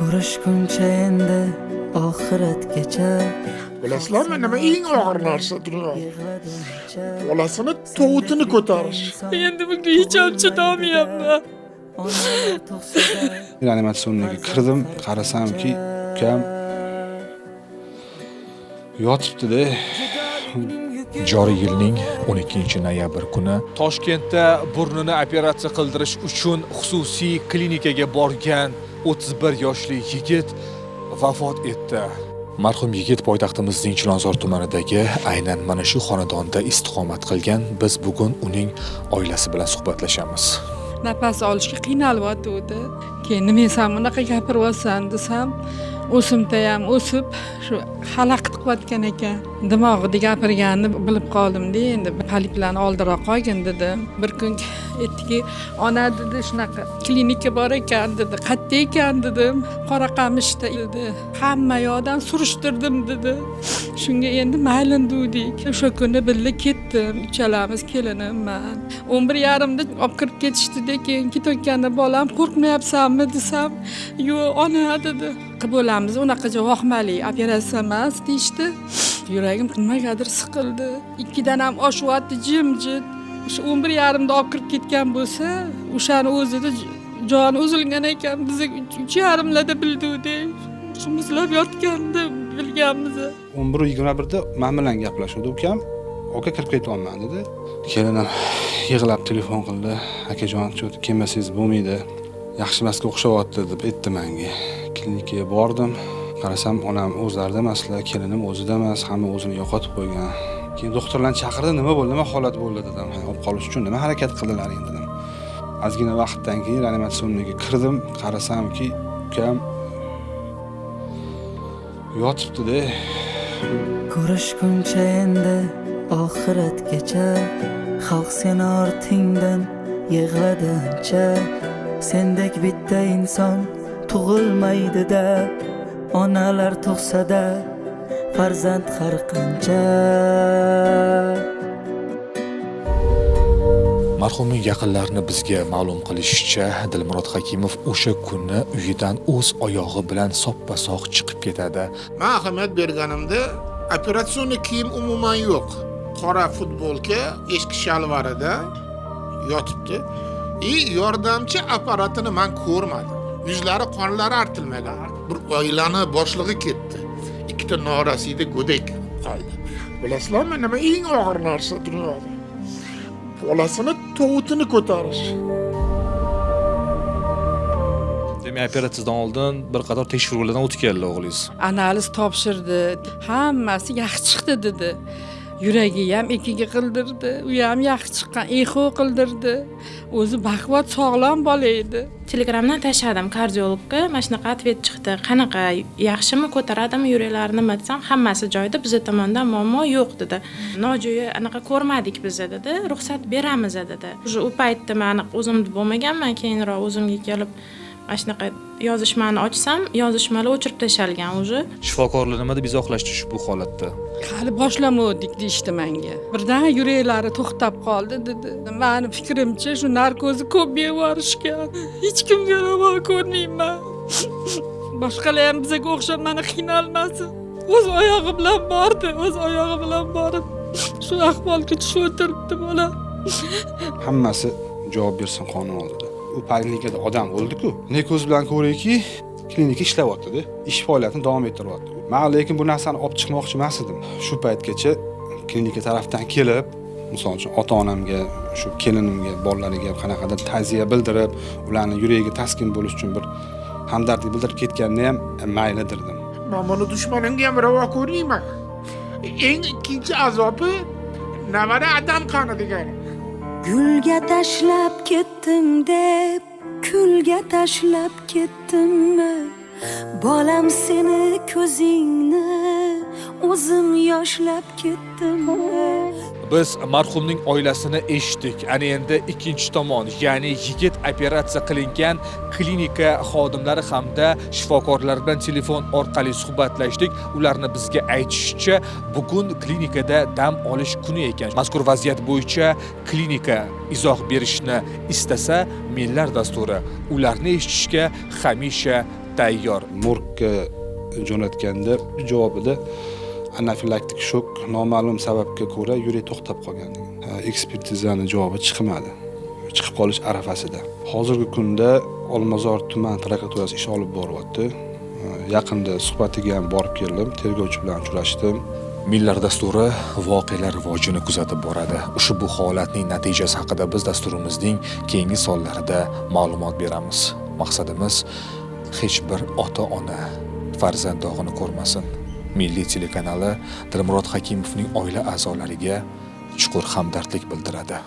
ko'rishguncha endi oxiratgacha. Bilasizlarmi nima eng og'ir narsa dunyoda? Bolasini tovutini ko'tarish. Endi bunga hech ham chidolmayapman. Reanimatsionga kirdim, qarasamki, ukam yotibdi-da. Joriy yilning 12-noyabr kuni Toshkentda burnini operatsiya qildirish uchun xususiy klinikaga borgan 31 yoshli yigit vafot etdi. Marhum yigit poytaxtimizning Chilonzor tumanidagi aynan mana shu xonadonda istiqomat qilgan. Biz bugun uning oilasi bilan suhbatlashamiz. Nafas olishga qiynalib-o'tdi. Keyin nima desam, bunaqa gapiryapsan desam, o'simta ham o'sib, shu xalaqit qilayotgan ekan. Dimog'ida gapirganini bilib qoldim-da, endi poliplarni oldiroq qo'ygin dedim. Bir kun aytdiki, ona dedi, shunaqa klinika bor ekan dedi. Qayerda ekan dedim. Qoraqamishda dedi. Hamma yoqdan surishtirdim dedi. Shunga endi mayli dedik. O'sha kuni birga ketdim. Uchalamiz kelinim men. 11:30da olib kirib ketishdi-da, keyin ketayotganda bolam qo'rqmayapsanmi desam, "Yo'q, ona" dedi. Bo'lamiz, unaqa vahmali operatsiya emas deyishdi. Yuragim nimagadir siqildi. Ikkidan ham oshyapti jimjit. O'sha 11:30da olib kirib ketgan bo'lsa, o'shani o'zida joni uzilgan ekan, biz 3:30larda bildik. Shumizlab yotganda bilganmiz. 11:21da men bilan gaplashuvdi ukam. "Aka kirib ketyapman" dedi. Kelinim yig'lab telefon qildi. "Akajon, cho'ti kelmasangiz bo'lmaydi. Yaxshi emasga o'xshayapti" deb aytdi menga. Klinikaga bordim. Qarasam, onam o'zlarida emaslar, kelinim o'zida emas, hamma o'zini yo'qotib qo'ygan. Keyin doktorlarni chaqirdi, nima bo'ldi, nima holat bo'ldi dedim. Olib qolish uchun nima harakat qildilaring dedim. Ozgina vaqtdan keyin reanimatsionga kirdim, qarasamki, ukam yotibdi-da. Ko'rishguncha endi oxiratgacha, xalq seni ortingdan yig'ladancha, sendek bitta inson tug'ilmaydi-da, onalar tug'sa-da farzand har qancha. Marhumning yaqinlarini bizga ma'lum qilishicha, Dilmurod Hakimov o'sha kuni uyidan o'z oyog'i bilan soppa-sog' chiqib ketadi. Men ahamiyat berganimda operatsionni kiyim umuman yo'q. Qora futbolka, eski shalvarida yotibdi. Yordamchi apparatini men ko'rmadim. Yuzlari qonlari artilmagan. Bir oilani boshlig'i ketdi. Ikkita norasida go'dak qoldi. Bilasizlarmi nima eng og'ir narsa dunyoda? Bolasini tovutini ko'tarish. Demak, operatsiyadan oldin bir qator tekshiruvlardan o'tganlar o'g'lingiz. Analiz topshirdi. Hammasi yaxshi chiqdi dedi. Yuragi ham ikkiga qildirdi. U ham yaxshi chiqqan, eho qildirdi. O'zi baquvvat sog'lom bola edi. Telegramdan tashladim kardiologga, mana shunaqa atvet chiqdi. Qanaqa, yaxshimi, ko'taradimi yuraklarini nima desam, hammasi joyida, biz tomondan muammo yo'q dedi. Nojo'ya anaqa ko'rmadik biz dedi. Ruxsat beramiz dedi. U paytda men o'zimda bo'lmaganman, keyinroq o'zimga kelib mana shunaqa yozishmani ochsam, yozishmalar o'chirib tashalgan o'zi. Shifokorlar nima deb izohlashdi ushbu holatda? Hali boshlamadik deyishdi menga. Birdan yuraklari to'xtab qoldi dedi. Meni fikrimcha shu narkozni ko'p bevorishgan. Hech kimga ravo ko'rmayman. Boshqalar ham bizga o'xshab meni qiynalmasin. O'z oyog'i bilan bordi, o'z oyog'i bilan borib shu ahvolga tushib o'tiribdi bola. Hammasi javob bersin qonun oldida. U klinikada odam o'ldi-ku. Ne ko'z bilan ko'rayki, klinika ishlayapti-da. Ish faoliyatini davom ettiryapti. Men lekin bu narsani olib chiqmoqchi emas edim. Shu paytgacha klinika tarafdan kelib, misol uchun ota-onamga, shu kelinimga, bolalariga qanaqadir ta'ziya bildirib, ularning yuragiga taskin bo'lish uchun bir hamdardlik bildirib ketganini ham maylidir dedim. Men buni dushmanimga ham ravo ko'rmayman. Eng ikkinchi azobi navara adam qoni degani. Gulga tashlab ketdim deb, kulga tashlab ketdimmi? Bolam seni ko'zingni o'zim yoshlab ketdimmi? Biz marhumning oilasini eshitdik. Ana endi ikkinchi tomon, ya'ni yigit operatsiya qilingan klinika xodimlari hamda shifokorlar bilan telefon orqali suhbatlashdik. Ularni bizga aytishicha, bugun klinikada dam olish kuni ekan. Mazkur vaziyat bo'yicha klinika izoh berishni istasa, Millar dasturi ularni eshitishga hamisha tayyor. Morgga jo'natganda javobida anafilaktik shok noma'lum sababga ko'ra yurak to'xtab qolgan. Ekspertizani javobi chiqmadi. Chiqib qolish arafasida. Hozirgi kunda Olmazor tuman prokuraturasi ish olib boryapti. Yaqinda suhbatiga ham borib keldim, tergovchi bilan uchrashdim. Millar dasturi voqealar rivojini kuzatib boradi. Ushbu holatning natijasi haqida biz dasturimizning keyingi sonlarida ma'lumot beramiz. Maqsadimiz hech bir ota-ona farzand dog'ini ko'rmasin. Milliy telekanali Dilmurod Hakimovning oila a'zolariga chuqur hamdardlik bildiradi.